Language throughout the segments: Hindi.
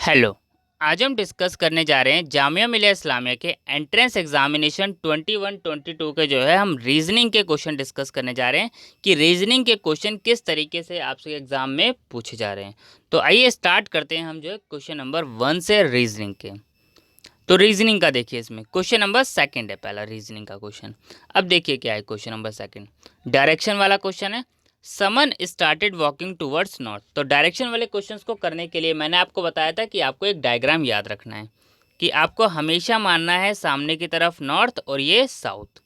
हेलो। आज हम डिस्कस करने जा रहे हैं जामिया मिलिया इस्लामिया के एंट्रेंस एग्जामिनेशन 21-22 के जो है हम रीजनिंग के क्वेश्चन डिस्कस करने जा रहे हैं कि रीजनिंग के क्वेश्चन किस तरीके से आपसे एग्जाम में पूछे जा रहे हैं। तो आइए स्टार्ट करते हैं हम जो है क्वेश्चन नंबर 1 से रीजनिंग के। तो रीजनिंग का देखिए, इसमें क्वेश्चन नंबर 2 है पहला रीजनिंग का क्वेश्चन। अब देखिए क्या है क्वेश्चन नंबर 2, डायरेक्शन वाला क्वेश्चन है। समन स्टार्टेड वॉकिंग टूवर्ड्स नॉर्थ। तो डायरेक्शन वाले क्वेश्चंस को करने के लिए मैंने आपको बताया था कि आपको एक डायग्राम याद रखना है कि आपको हमेशा मानना है सामने की तरफ नॉर्थ और ये साउथ,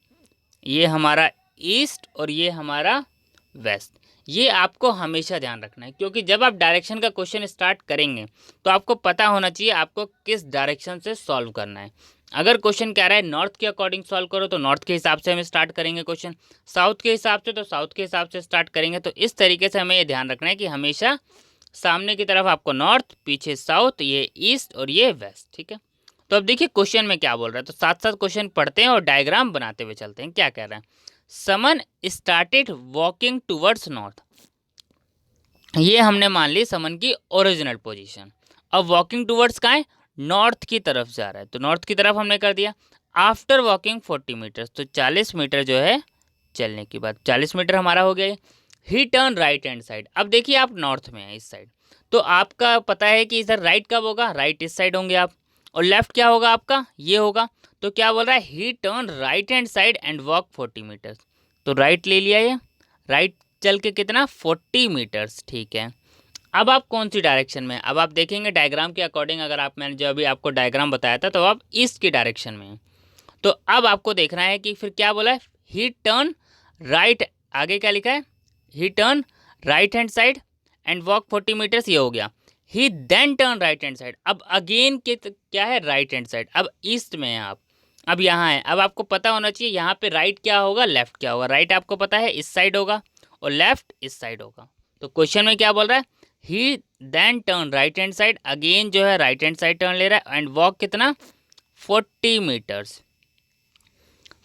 ये हमारा ईस्ट और ये हमारा वेस्ट। ये आपको हमेशा ध्यान रखना है क्योंकि जब आप डायरेक्शन का क्वेश्चन स्टार्ट करेंगे तो आपको पता होना चाहिए आपको किस डायरेक्शन से सॉल्व करना है। अगर क्वेश्चन कह रहा है नॉर्थ के अकॉर्डिंग सॉल्व करो तो नॉर्थ के हिसाब से हम स्टार्ट करेंगे क्वेश्चन, साउथ के हिसाब से तो साउथ के हिसाब से स्टार्ट करेंगे। तो इस तरीके से हमें ये ध्यान रखना है कि हमेशा सामने की तरफ आपको नॉर्थ, पीछे साउथ, ये ईस्ट और ये वेस्ट। ठीक है, तो अब देखिए क्वेश्चन में क्या बोल रहा है। तो साथ साथ क्वेश्चन पढ़ते हैं और डायग्राम बनाते हुए चलते हैं। क्या कह रहा है, समन स्टार्टेड वॉकिंग टूवर्ड्स नॉर्थ। ये हमने मान ली समन की ओरिजिनल पोजीशन। अब वॉकिंग टूवर्ड्स का है, नॉर्थ की तरफ जा रहा है, तो नॉर्थ की तरफ हमने कर दिया। आफ्टर वॉकिंग 40 मीटर्स, तो 40 मीटर जो है चलने के बाद 40 मीटर हमारा हो गया। ही टर्न राइट हैंड साइड। अब देखिए आप नॉर्थ में है इस साइड, तो आपका पता है कि इधर राइट कब होगा, राइट इस साइड होंगे आप, और लेफ्ट क्या होगा आपका, ये होगा। तो क्या बोल रहा है, he turn right hand side and walk 40 meters. तो राइट ले लिया, ये राइट चल के कितना 40 मीटर्स। ठीक है, अब आप कौन सी डायरेक्शन में, अब आप देखेंगे डायग्राम के अकॉर्डिंग, अगर आप, मैंने जो अभी आपको डायग्राम बताया था तो आप ईस्ट की डायरेक्शन में हैं। तो अब आपको देखना है कि फिर क्या बोला है, ही टर्न राइट, आगे क्या लिखा है, he turn right hand side and walk 40 metres, ये हो गया। He then turn right hand side, अब अगेन के क्या है, राइट हैंड साइड। अब ईस्ट में है आप, अब यहाँ है। अब आपको पता होना चाहिए यहाँ पे राइट क्या होगा, लेफ्ट क्या होगा। राइट आपको पता है इस साइड होगा और लेफ्ट इस साइड होगा। तो क्वेश्चन में क्या बोल रहा है, he then turn right hand side, again जो है राइट हैंड साइड टर्न ले रहा है एंड वॉक कितना 40 meters.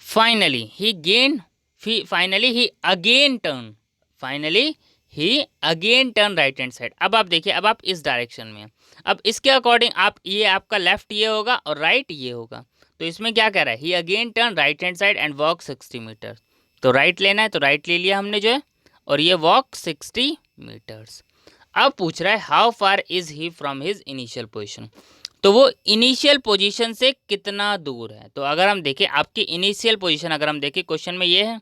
Finally he again, finally he again turn, finally he again turn right hand side. अब आप देखिए, अब आप इस डायरेक्शन में हैं। अब इसके अकॉर्डिंग आप, ये आपका लेफ्ट ये होगा और राइट ये होगा। तो इसमें क्या कह रहा है, he again turn right hand side and walk 60 metre. तो राइट लेना है, तो राइट ले लिया हमने जो है, और ये वॉक 60 मीटर्स। अब पूछ रहा है how far is he from his initial position. तो वो इनिशियल पोजीशन से कितना दूर है। तो अगर हम देखें आपकी इनिशियल पोजीशन, अगर हम देखें क्वेश्चन में ये है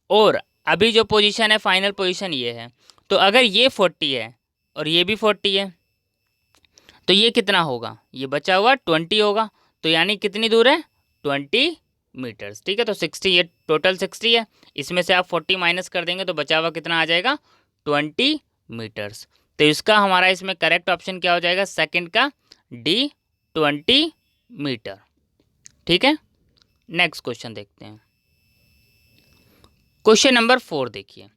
और अभी जो पोजीशन है फाइनल पोजीशन ये है, तो अगर ये 40 है और ये भी 40 है तो ये कितना होगा, ये बचा हुआ 20 होगा। तो यानी कितनी दूर है, 20 मीटर्स। ठीक है, तो 60, ये टोटल 60 है, इसमें से आप 40 माइनस कर देंगे तो बचा हुआ कितना आ जाएगा, 20 मीटर्स। तो इसका हमारा इसमें करेक्ट ऑप्शन क्या हो जाएगा, सेकंड का डी, 20 मीटर। ठीक है, नेक्स्ट क्वेश्चन देखते हैं। क्वेश्चन नंबर 4 देखिए,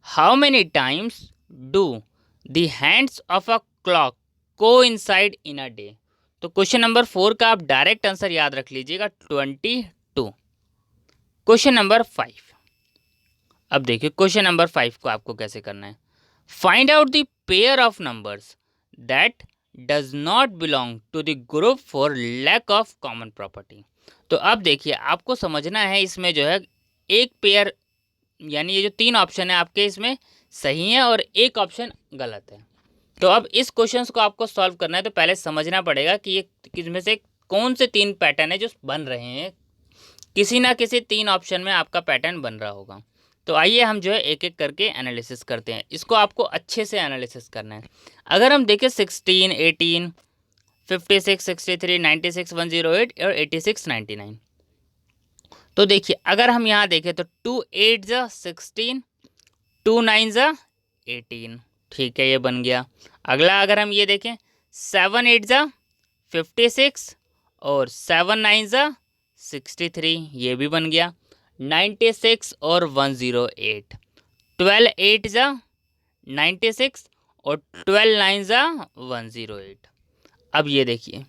how many times do the hands of a clock coincide in a day. तो क्वेश्चन नंबर 4 का आप डायरेक्ट आंसर याद रख लीजिएगा, 22। क्वेश्चन नंबर 5, अब देखिए क्वेश्चन नंबर 5 को आपको कैसे करना है, find out the pair of numbers that does not belong to the group for lack of common property. तो अब देखिए आपको समझना है इसमें जो है एक पेयर, यानी ये जो 3 ऑप्शन है आपके इसमें सही है और एक ऑप्शन गलत है। तो अब इस क्वेश्चन को आपको सॉल्व करना है तो पहले समझना पड़ेगा कि ये किसमें से कौन से 3 पैटर्न है जो बन रहे हैं। किसी ना किसी 3 ऑप्शन में आपका पैटर्न बन रहा होगा। तो आइए हम जो है एक एक करके एनालिसिस करते हैं। इसको आपको अच्छे से एनालिसिस करना है। अगर हम देखें 16, 18, 56, 63, 96, 108 और 86, 99। तो देखिए अगर हम यहाँ देखें तो 2 8 जा 16, 2 9 जा 18। ठीक है, ये बन गया। अगला अगर हम ये देखें 7 8 जा 56 और 7 9 जा 63, ये भी बन गया। 96 और 108, 12 8 जा 96 और 12 9 जा 108। अब ये देखिए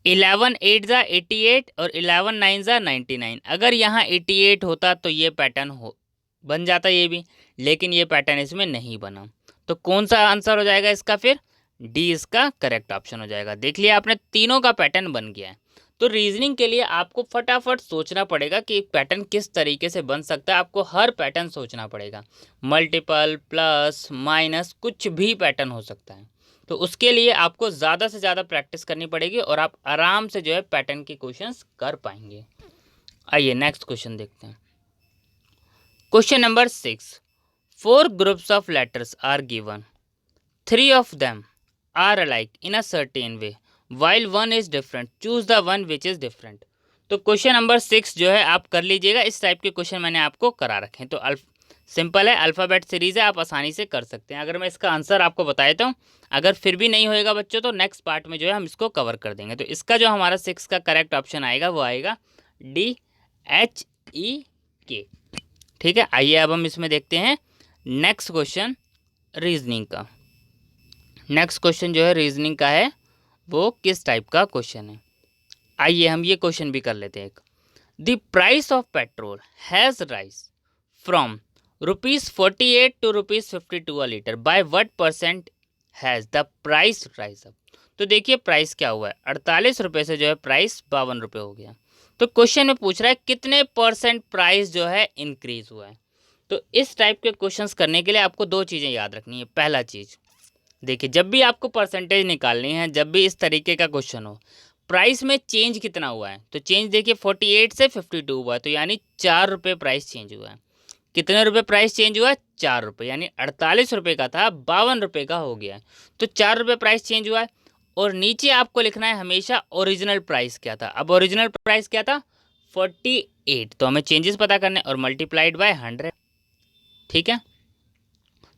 11 8 जा 88 और 11 9 जा 99। अगर यहाँ 88 होता तो ये पैटर्न हो बन जाता ये भी, लेकिन ये पैटर्न इसमें नहीं बना। तो कौन सा आंसर हो जाएगा इसका फिर, डी इसका करेक्ट ऑप्शन हो जाएगा। देख लिया आपने, तीनों का पैटर्न बन गया है। तो रीजनिंग के लिए आपको फटाफट सोचना पड़ेगा कि पैटर्न किस तरीके से बन सकता है। आपको हर पैटर्न सोचना पड़ेगा, मल्टीपल, प्लस, माइनस, कुछ भी पैटर्न हो सकता है। तो उसके लिए आपको ज़्यादा से ज़्यादा प्रैक्टिस करनी पड़ेगी और आप आराम से जो है पैटर्न के क्वेश्चंस कर पाएंगे। आइए नेक्स्ट क्वेश्चन देखते हैं। Question number 6, 4 groups of letters are given, 3 of them are alike in a certain way while one is different, choose the one which is different। तो क्वेश्चन नंबर 6 जो है आप कर लीजिएगा। इस टाइप के क्वेश्चन मैंने आपको करा रखे हैं। तो सिंपल है, अल्फ़ाबेट सीरीज़ है, आप आसानी से कर सकते हैं। अगर मैं इसका आंसर आपको बता देता हूँ, अगर फिर भी नहीं होएगा बच्चों तो नेक्स्ट पार्ट में जो है हम इसको कवर कर देंगे। तो इसका जो हमारा 6 का करेक्ट ऑप्शन आएगा वो आएगा DHEK। ठीक है, आइए अब हम इसमें देखते हैं नेक्स्ट क्वेश्चन रीजनिंग का। नेक्स्ट क्वेश्चन जो है रीजनिंग का है, वो किस टाइप का क्वेश्चन है। आइए हम ये क्वेश्चन भी कर लेते हैं एक। The price of petrol has rise from ₹48 to ₹52 a litre, by what percent has the price rise up. तो देखिए प्राइस क्या हुआ है, 48 रुपये से जो है प्राइस 52 रुपये हो गया। तो क्वेश्चन में पूछ रहा है कितने परसेंट प्राइस जो है इंक्रीज हुआ है। तो इस टाइप के क्वेश्चंस करने के लिए आपको दो चीज़ें याद रखनी है। पहला चीज़, देखिए जब भी आपको परसेंटेज निकालनी है, जब भी इस तरीके का क्वेश्चन हो, प्राइस में चेंज कितना हुआ है, तो चेंज देखिए 48 से 52 हुआ है, तो यानी 4 रुपये प्राइस चेंज हुआ है। कितने रुपए प्राइस चेंज हुआ है, 4 रुपये, यानी 48 रुपये का था 52 रुपये का हो गया है। तो 4 रुपये प्राइस चेंज हुआ है। और नीचे आपको लिखना है हमेशा ओरिजिनल प्राइस क्या था। अब ओरिजिनल प्राइस क्या था, 48, तो हमें चेंजेस पता करने और मल्टीप्लाइड बाय 100। ठीक है,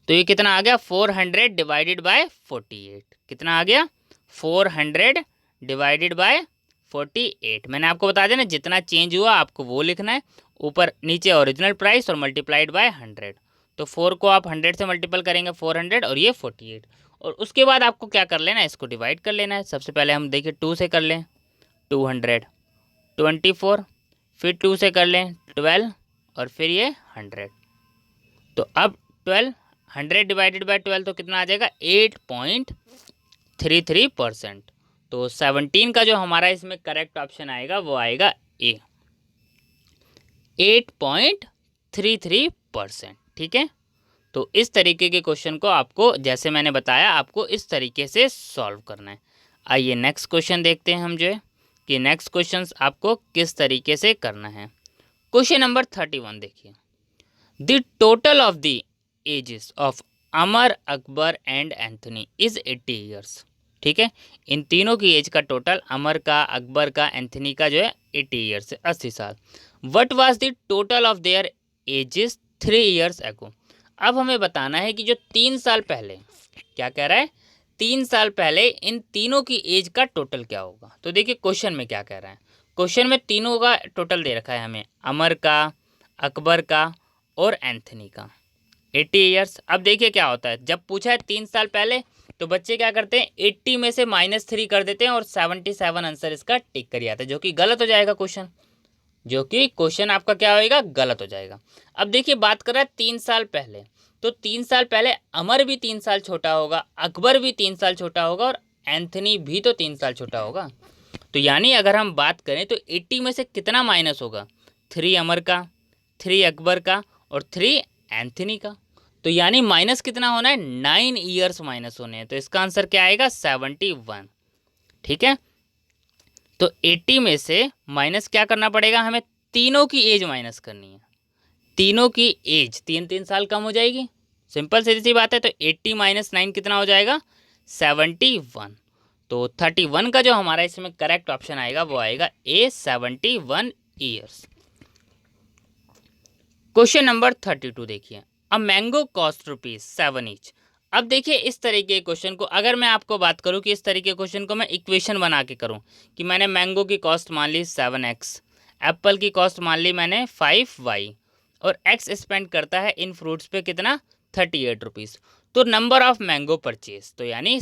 तो ये कितना आ गया, 400 डिवाइडेड बाय 48। कितना आ गया, 400 डिवाइडेड बाय 48। मैंने आपको बता दिया ना, जितना चेंज हुआ आपको वो लिखना है, ऊपर नीचे ओरिजिनल प्राइस और मल्टीप्लाइड बाय 100। तो 4 को आप 100 से मल्टीपल करेंगे, 400, और ये 48। और उसके बाद आपको क्या कर लेना है, इसको डिवाइड कर लेना है। सबसे पहले हम देखिए 2 से कर लें, 200, 24, फिर 2 से कर लें 12, और फिर ये 100। तो अब 100 डिवाइडेड बाय 12 तो कितना आ जाएगा, 8.33%। तो 17 का जो हमारा इसमें करेक्ट ऑप्शन आएगा वो आएगा ए, 8.33%। ठीक है, तो इस तरीके के क्वेश्चन को आपको, जैसे मैंने बताया, आपको इस तरीके से सॉल्व करना है। आइए नेक्स्ट क्वेश्चन देखते हैं हम जो है कि नेक्स्ट क्वेश्चन आपको किस तरीके से करना है। क्वेश्चन नंबर 31 देखिए। The total of the ages of Amar, Akbar and Anthony is 80 years. ठीक है, इन तीनों की एज का टोटल, अमर का, अकबर का, एंथनी का जो है 80 ईयर्स है, 80 साल। What was the total of their edges 3 years ago. अब हमें बताना है कि जो 3 साल पहले, क्या कह रहा है, 3 साल पहले इन तीनों की एज का टोटल क्या होगा। तो देखिए क्वेश्चन में क्या कह रहा है, क्वेश्चन में तीनों का टोटल दे रखा है हमें, अमर का, अकबर का और एंथनी का, 80 ईयर्स। अब देखिए क्या होता है, जब पूछा है 3 साल पहले, तो बच्चे क्या करते हैं, 80 में से -3 कर देते हैं और 77 आंसर इसका टिक कर आता है, जो कि गलत हो जाएगा क्वेश्चन, जो कि क्वेश्चन आपका क्या होएगा, गलत हो जाएगा। अब देखिए बात कर रहा है 3 साल पहले, तो 3 साल पहले अमर भी 3 साल छोटा होगा, अकबर भी 3 साल छोटा होगा और एंथनी भी तो 3 साल छोटा होगा। तो यानी अगर हम बात करें तो 80 में से कितना माइनस होगा, 3 अमर का, 3 अकबर का और 3 एंथनी का। तो यानी माइनस कितना होना है, 9 ईयर्स माइनस होने हैं। तो इसका आंसर क्या आएगा, 71। ठीक है, तो 80 में से माइनस क्या करना पड़ेगा हमें, तीनों की एज माइनस करनी है। तीनों की एज 3-3 साल कम हो जाएगी, सिंपल सीधी सी बात है। तो 80 - 9 कितना हो जाएगा, 71। तो 31 का जो हमारा इसमें करेक्ट ऑप्शन आएगा वो आएगा ए, 71 ईयर्स। क्वेश्चन नंबर 32 देखिए। A mango cost ₹7 each. अब देखिए इस तरीके के क्वेश्चन को, अगर मैं आपको बात करूं कि इस तरीके के क्वेश्चन को मैं इक्वेशन बना के करूं कि मैंने मैंगो की कॉस्ट मान ली 7x, एप्पल की कॉस्ट मान ली मैंने 5y, और x स्पेंड करता है इन फ्रूट्स पे कितना, 38 रुपीज़। तो नंबर ऑफ मैंगो परचेज, तो यानी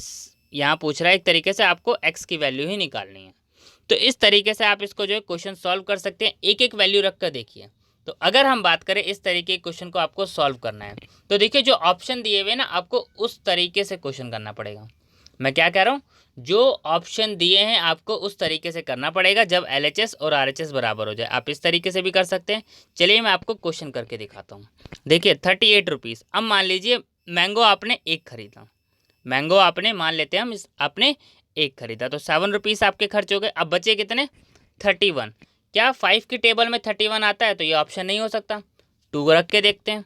यहाँ पूछ रहा है एक तरीके से आपको x की वैल्यू ही निकालनी है। तो इस तरीके से आप इसको जो है क्वेश्चन सॉल्व कर सकते हैं, एक एक वैल्यू रख कर देखिए। तो अगर हम बात करें इस तरीके के क्वेश्चन को आपको सॉल्व करना है, तो देखिए जो ऑप्शन दिए हुए ना, आपको उस तरीके से क्वेश्चन करना पड़ेगा। मैं क्या कह रहा हूँ, जो ऑप्शन दिए हैं आपको उस तरीके से करना पड़ेगा जब LHS और RHS बराबर हो जाए। आप इस तरीके से भी कर सकते हैं। चलिए मैं आपको क्वेश्चन करके दिखाता हूँ। देखिए 38 रुपीज़। अब मान लीजिए मैंगो आपने एक खरीदा, मैंगो आपने मान लेते हैं हम आपने एक खरीदा, तो 7 रुपीज़ आपके खर्च हो गए। अब बचे कितने, 31। क्या 5 की टेबल में 31 आता है? तो ये ऑप्शन नहीं हो सकता। 2 रख के देखते हैं।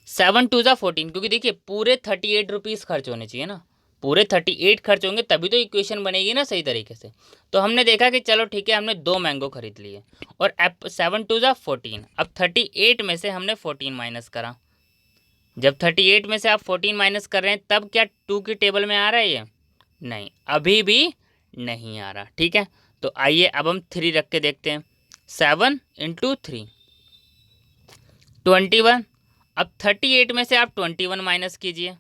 7 2 14, क्योंकि देखिए पूरे 38 रुपीज़ खर्च होने चाहिए ना, पूरे 38 खर्च होंगे तभी तो इक्वेशन बनेगी ना सही तरीके से। तो हमने देखा कि चलो ठीक है, हमने 2 मैंगो खरीद लिए और 7 2 14। अब 38 में से हमने 14 माइनस करा। जब 38 में से आप 14 माइनस कर रहे हैं तब क्या 2 की टेबल में आ रहा है ये? नहीं, अभी भी नहीं आ रहा। ठीक है, तो आइए अब हम 3 रख के देखते हैं। 7 × 3 21। अब 38 में से आप 21 माइनस कीजिए।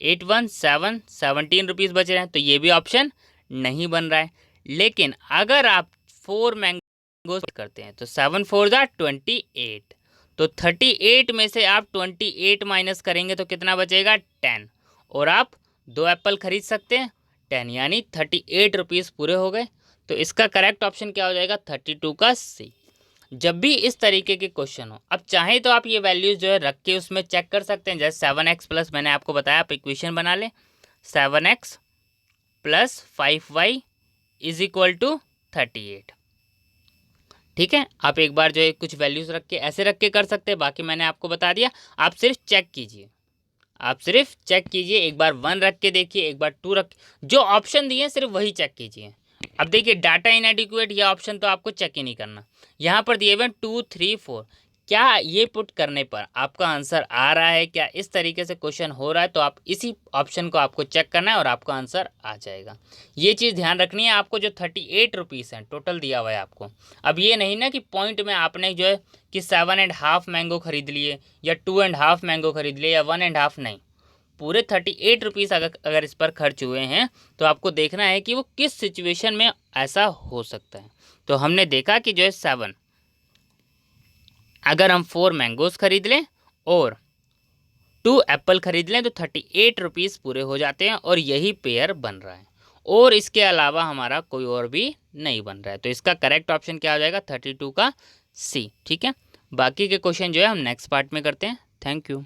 8 1 7, 17 रुपीज़ बच रहे हैं, तो ये भी ऑप्शन नहीं बन रहा है। लेकिन अगर आप 4 मैंगो करते हैं तो 7 4 28, तो 38 में से आप 28 माइनस करेंगे तो कितना बचेगा, 10। और आप 2 एप्पल खरीद सकते हैं 10, यानी 38 रुपीज़ पूरे हो गए। तो इसका करेक्ट ऑप्शन क्या हो जाएगा, 32 का C। जब भी इस तरीके के क्वेश्चन हो, अब चाहे तो आप ये वैल्यूज जो है रख के उसमें चेक कर सकते हैं। जैसे 7x प्लस मैंने आपको बताया, आप इक्वेशन बना लें 7x plus 5y is equal to 38। ठीक है, आप एक बार जो है कुछ वैल्यूज रख के ऐसे रख के कर सकते हैं, बाकी मैंने आपको बता दिया। आप सिर्फ चेक कीजिए, आप सिर्फ चेक कीजिए, एक बार 1 रख के देखिए, एक बार 2 रख, जो ऑप्शन दिए सिर्फ वही चेक कीजिए। अब देखिए डाटा इनएडिक्वेट, ये ऑप्शन तो आपको चेक ही नहीं करना। यहाँ पर दिए हुए 2 3 4, क्या ये पुट करने पर आपका आंसर आ रहा है, क्या इस तरीके से क्वेश्चन हो रहा है, तो आप इसी ऑप्शन को आपको चेक करना है और आपका आंसर आ जाएगा। ये चीज़ ध्यान रखनी है आपको। जो 38 रुपीज़ हैं टोटल दिया हुआ है आपको। अब ये नहीं ना कि पॉइंट में आपने जो है कि 7.5 मैंगो खरीद लिए या 2.5 मैंगो खरीद लिए या 1.5, नहीं, पूरे 38 रुपीज़ अगर इस पर खर्च हुए हैं तो आपको देखना है कि वो किस सिचुएशन में ऐसा हो सकता है। तो हमने देखा कि जो है 7, अगर हम 4 मैंगोज खरीद लें और 2 एप्पल खरीद लें तो 38 रुपीज़ पूरे हो जाते हैं और यही पेयर बन रहा है, और इसके अलावा हमारा कोई और भी नहीं बन रहा है। तो इसका करेक्ट ऑप्शन क्या हो जाएगा, 32 का C। ठीक है, बाकी के क्वेश्चन जो है हम नेक्स्ट पार्ट में करते हैं। Thank you.